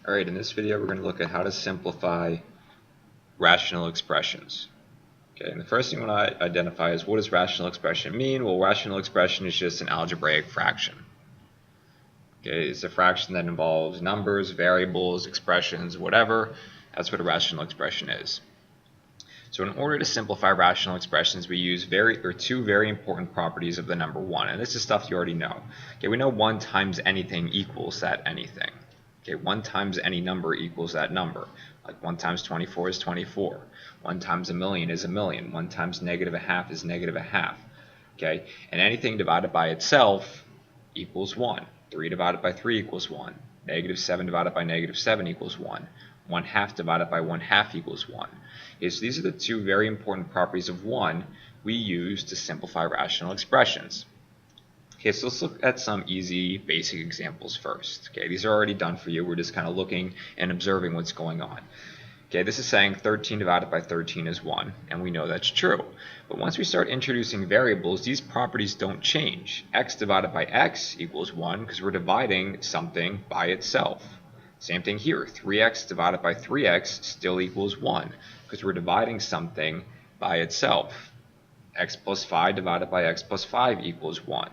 Alright, in this video we're going to look at how to simplify rational expressions. Okay, and the first thing we want to identify is, what does rational expression mean? Well, rational expression is just an algebraic fraction. Okay, it's a fraction that involves numbers, variables, expressions, whatever. That's what a rational expression is. So in order to simplify rational expressions, we use two very important properties of the number 1, and this is stuff you already know. Okay, we know 1 times anything equals that anything. Okay, 1 times any number equals that number. Like 1 times 24 is 24. 1 times a million is a million. 1 times negative a half is negative a half. Okay, and anything divided by itself equals 1. 3 divided by 3 equals 1. Negative 7 divided by negative 7 equals 1. 1/2 divided by 1/2 equals 1. Okay, so these are the two very important properties of 1 we use to simplify rational expressions. Okay, so let's look at some easy basic examples first. Okay, these are already done for you. We're just kind of looking and observing what's going on. Okay, this is saying 13 divided by 13 is 1, and we know that's true. But once we start introducing variables, these properties don't change. X divided by x equals 1 because we're dividing something by itself. Same thing here, 3x divided by 3x still equals 1 because we're dividing something by itself. X plus 5 divided by x plus 5 equals 1.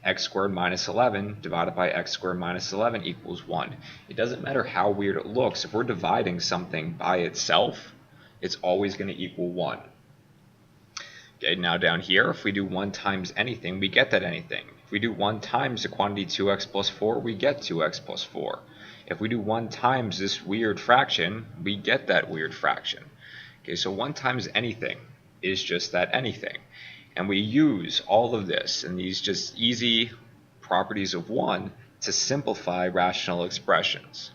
X squared minus 11 divided by x squared minus 11 equals 1. It doesn't matter how weird it looks. If we're dividing something by itself, it's always going to equal 1. Okay, now down here, if we do 1 times anything, we get that anything. If we do 1 times the quantity 2x plus 4, we get 2x plus 4. If we do 1 times this weird fraction, we get that weird fraction. Okay, so 1 times anything is just that anything. And we use all of this and these just easy properties of 1 to simplify rational expressions.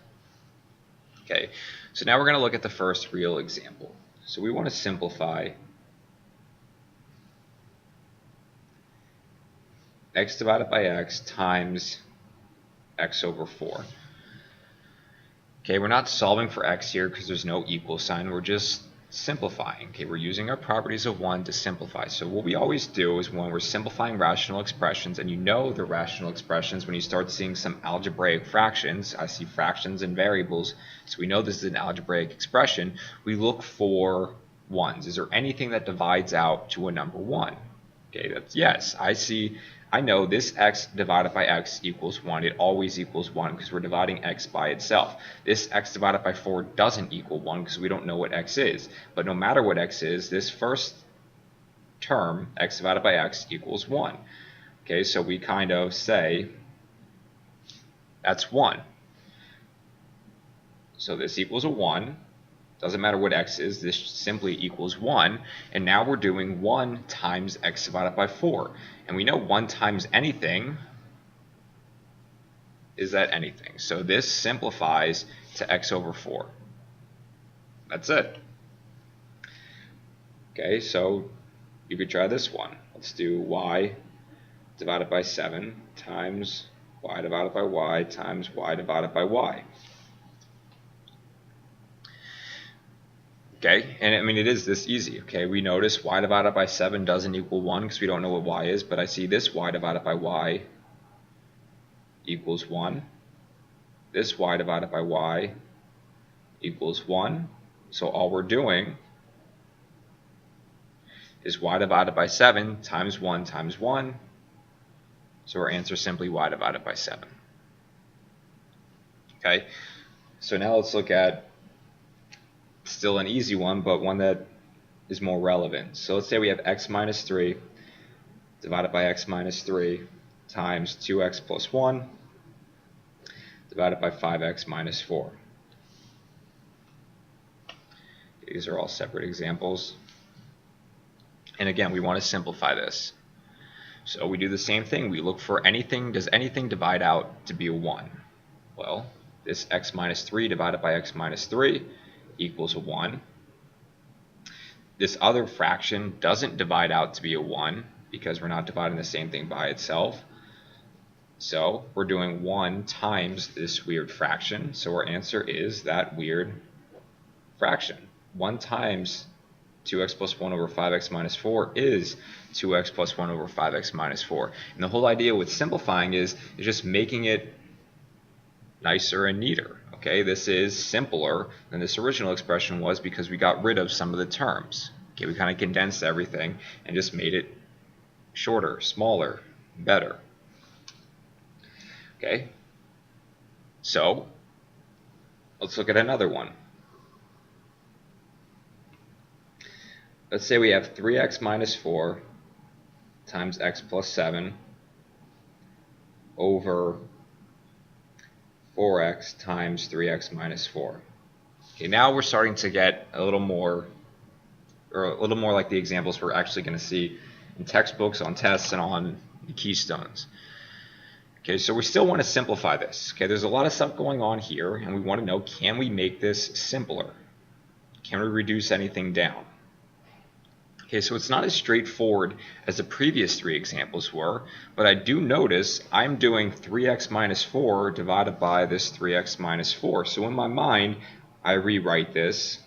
Okay, so now we're going to look at the first real example. So we want to simplify x divided by x times x over 4. Okay, we're not solving for x here because there's no equal sign. We're just simplifying. Okay, we're using our properties of 1 to simplify. So what we always do is when we're simplifying rational expressions, and you know the rational expressions when you start seeing some algebraic fractions. I see fractions and variables, so we know this is an algebraic expression. We look for 1s. Is there anything that divides out to a number 1? Okay, that's yes. I know this x divided by x equals 1. It always equals 1 because we're dividing x by itself. This x divided by 4 doesn't equal 1 because we don't know what x is. But no matter what x is, this first term, x divided by x, equals 1. Okay, so we kind of say that's 1. So this equals a 1. Doesn't matter what x is, this simply equals 1. And now we're doing 1 times x divided by 4. And we know 1 times anything is that anything. So this simplifies to x over 4. That's it. Okay, so you could try this one. Let's do y divided by 7 times y divided by y times y divided by y. Okay, and I mean it is this easy. Okay, we notice y divided by 7 doesn't equal 1 because we don't know what y is, but I see this y divided by y equals 1. This y divided by y equals 1. So all we're doing is y divided by 7 times 1 times 1. So our answer is simply y divided by 7. Okay, so now let's look at still an easy one, but one that is more relevant. So let's say we have x minus 3 divided by x minus 3 times 2x plus 1 divided by 5x minus 4. These are all separate examples. And again, we want to simplify this. So we do the same thing. We look for anything. Does anything divide out to be a 1? Well, this x minus 3 divided by x minus 3 equals a 1. This other fraction doesn't divide out to be a 1 because we're not dividing the same thing by itself. So we're doing 1 times this weird fraction. So our answer is that weird fraction. 1 times 2x plus 1 over 5x minus 4 is 2x plus 1 over 5x minus 4. And the whole idea with simplifying is just making it nicer and neater. Okay, this is simpler than this original expression was because we got rid of some of the terms. Okay, we kind of condensed everything and just made it shorter, smaller, better. Okay, so let's look at another one. Let's say we have 3x minus 4 times x plus 7 over 4x times 3x minus 4. Okay, now we're starting to get a little more like the examples we're actually going to see in textbooks, on tests, and on the keystones. Okay, so we still want to simplify this. Okay, there's a lot of stuff going on here, and we want to know, can we make this simpler? Can we reduce anything down? Okay, so it's not as straightforward as the previous three examples were, but I do notice I'm doing 3x minus 4 divided by this 3x minus 4. So in my mind, I rewrite this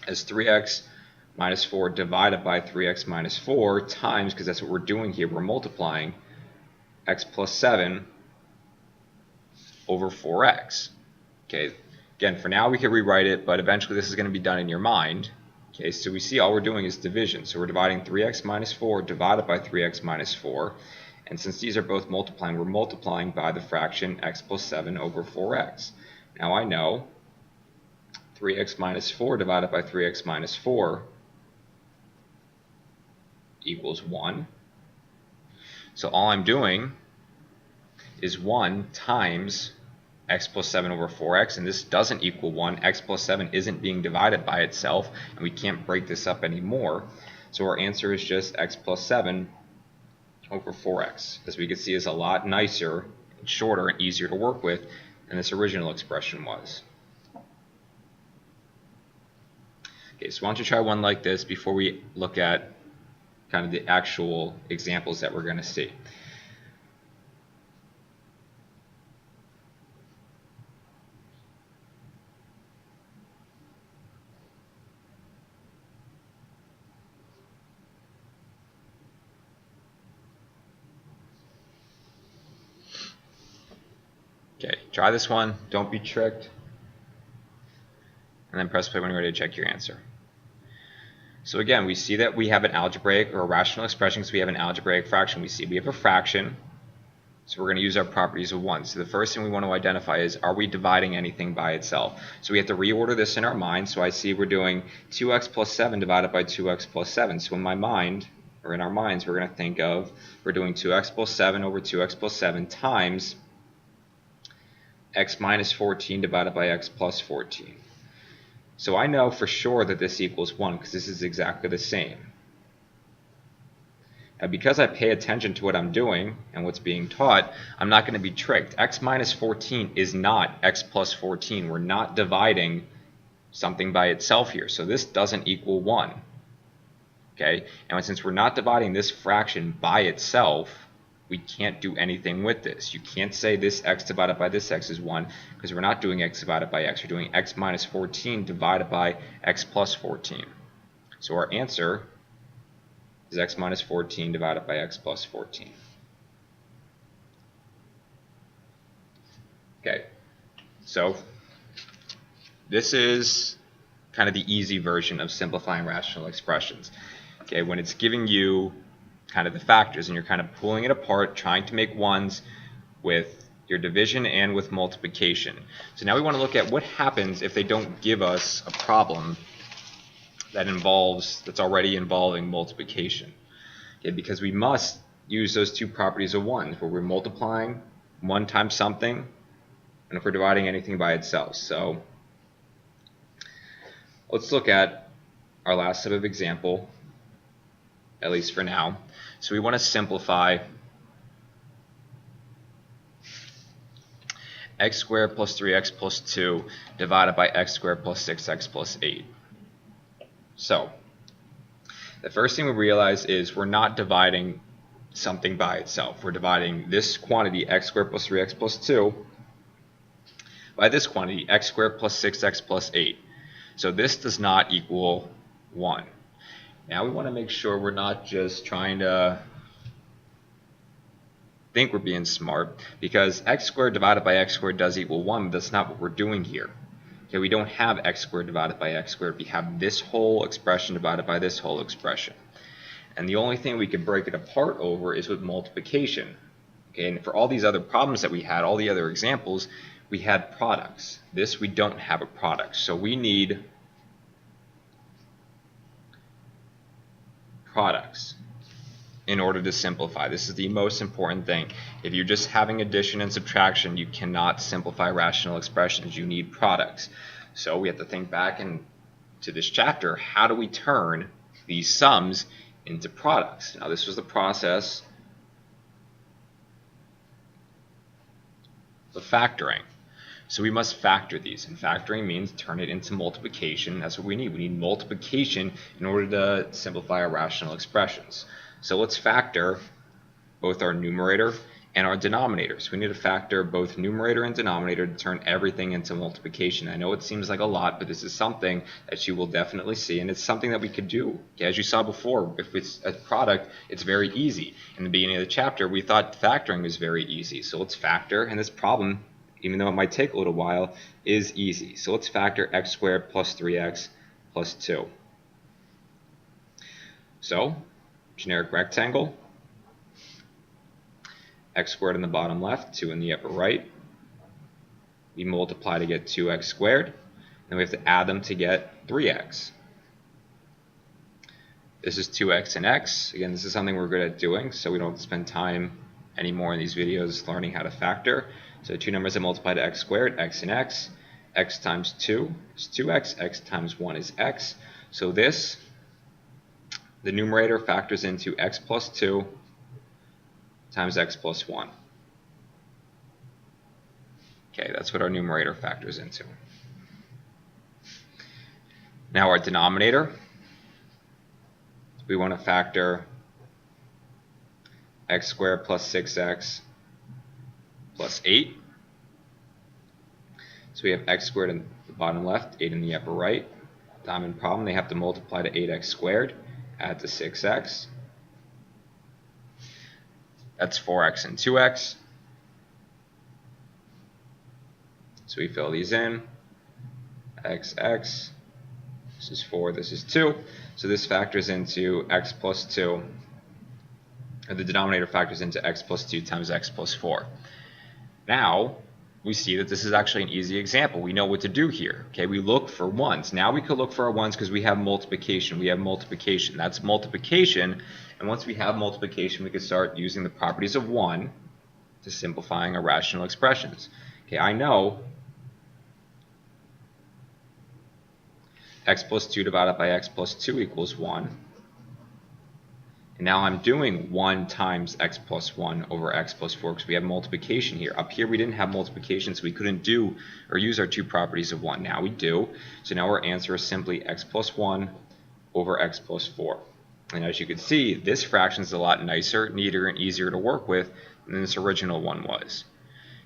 as 3x minus 4 divided by 3x minus 4 times, because that's what we're doing here, we're multiplying x plus 7 over 4x. Okay, again, for now we can rewrite it, but eventually this is going to be done in your mind. Okay, so we see all we're doing is division. So we're dividing 3x minus 4 divided by 3x minus 4. And since these are both multiplying, we're multiplying by the fraction x plus 7 over 4x. Now I know 3x minus 4 divided by 3x minus 4 equals 1. So all I'm doing is 1 times x plus 7 over 4x, and this doesn't equal 1. X plus 7 isn't being divided by itself, and we can't break this up anymore. So our answer is just x plus 7 over 4x. As we can see, is a lot nicer, and shorter, and easier to work with than this original expression was. Okay, so why don't you try one like this before we look at kind of the actual examples that we're going to see. Okay, try this one, don't be tricked, and then press play when you're ready to check your answer. So again, we see that we have an algebraic or a rational expression, so we have an algebraic fraction. We see we have a fraction, so we're going to use our properties of 1. So the first thing we want to identify is, are we dividing anything by itself? So we have to reorder this in our mind. So I see we're doing 2x plus 7 divided by 2x plus 7. So in my mind, or in our minds, we're going to think of, we're doing 2x plus 7 over 2x plus 7 times x minus 14 divided by x plus 14. So I know for sure that this equals 1 because this is exactly the same. And because I pay attention to what I'm doing and what's being taught, I'm not going to be tricked. X minus 14 is not x plus 14. We're not dividing something by itself here. So this doesn't equal 1. Okay? And since we're not dividing this fraction by itself, we can't do anything with this. You can't say this x divided by this x is 1 because we're not doing x divided by x. We're doing x minus 14 divided by x plus 14. So our answer is x minus 14 divided by x plus 14. Okay, so this is kind of the easy version of simplifying rational expressions. Okay, when it's giving you kind of the factors and you're kind of pulling it apart, trying to make ones with your division and with multiplication. So now we want to look at what happens if they don't give us a problem that's already involving multiplication. Okay, because we must use those two properties of 1, where we're multiplying 1 times something, and if we're dividing anything by itself. So let's look at our last set of example, at least for now. So we want to simplify x squared plus 3x plus 2 divided by x squared plus 6x plus 8. So the first thing we realize is we're not dividing something by itself. We're dividing this quantity, x squared plus 3x plus 2, by this quantity, x squared plus 6x plus 8. So this does not equal 1. Now we want to make sure we're not just trying to think we're being smart, because x squared divided by x squared does equal 1, but that's not what we're doing here. Okay, we don't have x squared divided by x squared. We have this whole expression divided by this whole expression. And the only thing we could break it apart over is with multiplication. Okay, and for all these other problems that we had, all the other examples, we had products. This we don't have a product, so we need products in order to simplify. This is the most important thing. If you're just having addition and subtraction, you cannot simplify rational expressions. You need products. So we have to think back into this chapter. How do we turn these sums into products? Now, this was the process of factoring. So we must factor these, and factoring means turn it into multiplication. That's what we need. We need multiplication in order to simplify our rational expressions. So let's factor both our numerator and our denominator. So we need to factor both numerator and denominator to turn everything into multiplication. I know it seems like a lot, but this is something that you will definitely see, and it's something that we could do. Okay, as you saw before, if it's a product, it's very easy. In the beginning of the chapter, we thought factoring was very easy. So let's factor, and this problem, even though it might take a little while, is easy. So let's factor x squared plus 3x plus 2. So, generic rectangle, x squared in the bottom left, 2 in the upper right. We multiply to get 2x squared, and we have to add them to get 3x. This is 2x and x. Again, this is something we're good at doing, so we don't spend time anymore in these videos learning how to factor. So two numbers that multiply to x squared, x and x. X times 2 is 2x, x times 1 is x. So this, the numerator factors into x plus 2 times x plus 1. Okay, that's what our numerator factors into. Now our denominator, we want to factor x squared plus 6x plus 8. So we have x squared in the bottom left, 8 in the upper right. Diamond problem, they have to multiply to 8x squared, add to 6x. That's 4x and 2x. So we fill these in. X, this is 4, this is 2. So this factors into x plus 2. Or the denominator factors into x plus 2 times x plus 4. Now, we see that this is actually an easy example. We know what to do here. Okay, we look for ones. Now we could look for our ones because we have multiplication. We have multiplication. That's multiplication. And once we have multiplication, we can start using the properties of 1 to simplifying our rational expressions. Okay, I know x plus 2 divided by x plus 2 equals 1. And now I'm doing 1 times x plus 1 over x plus 4 because we have multiplication here. Up here we didn't have multiplication, so we couldn't do or use our two properties of 1. Now we do. So now our answer is simply x plus 1 over x plus 4. And as you can see, this fraction is a lot nicer, neater, and easier to work with than this original one was.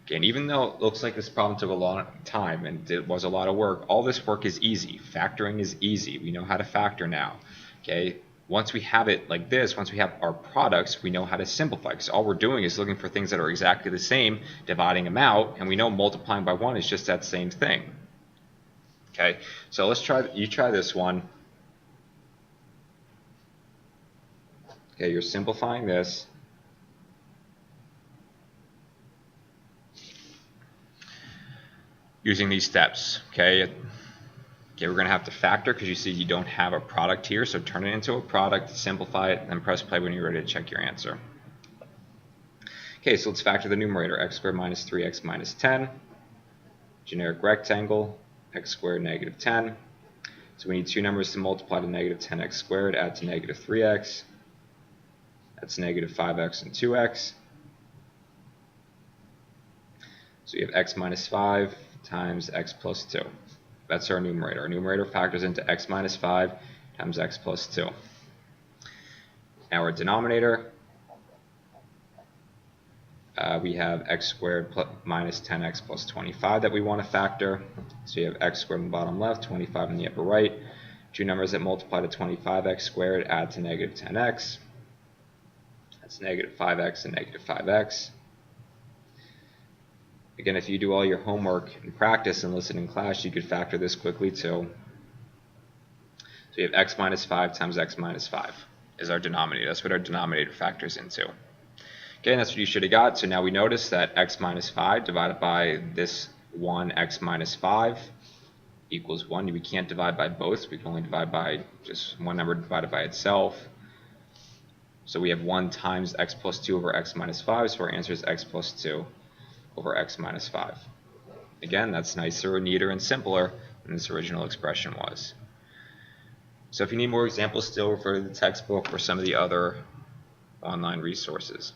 Okay, and even though it looks like this problem took a long time and it was a lot of work, all this work is easy. Factoring is easy. We know how to factor now. Okay. Once we have it like this, once we have our products, we know how to simplify, because all we're doing is looking for things that are exactly the same, dividing them out, and we know multiplying by 1 is just that same thing. Okay, so let's try, you try this one. Okay, you're simplifying this. Using these steps, okay? Okay, we're going to have to factor because you see you don't have a product here, so turn it into a product, simplify it, and then press play when you're ready to check your answer. Okay, so let's factor the numerator, x squared minus 3x minus 10. Generic rectangle, x squared negative 10. So we need two numbers to multiply to negative 10x squared, add to negative 3x. That's negative 5x and 2x. So you have x minus 5 times x plus 2. That's our numerator. Our numerator factors into x minus 5 times x plus 2. Now our denominator, we have x squared minus 10x plus 25 that we want to factor. So you have x squared in the bottom left, 25 in the upper right. Two numbers that multiply to 25x squared, add to negative 10x. That's It's negative 5x and negative 5x. Again, if you do all your homework and practice and listen in class, you could factor this quickly too. So you have x minus 5 times x minus 5 is our denominator. That's what our denominator factors into. Okay, and that's what you should have got. So now we notice that x minus 5 divided by this 1 x minus 5 equals 1. We can't divide by both. We can only divide by just one number divided by itself. So we have 1 times x plus 2 over x minus 5. So our answer is x plus 2 over x minus 5. Again, that's nicer, neater, and simpler than this original expression was. So if you need more examples still, refer to the textbook or some of the other online resources.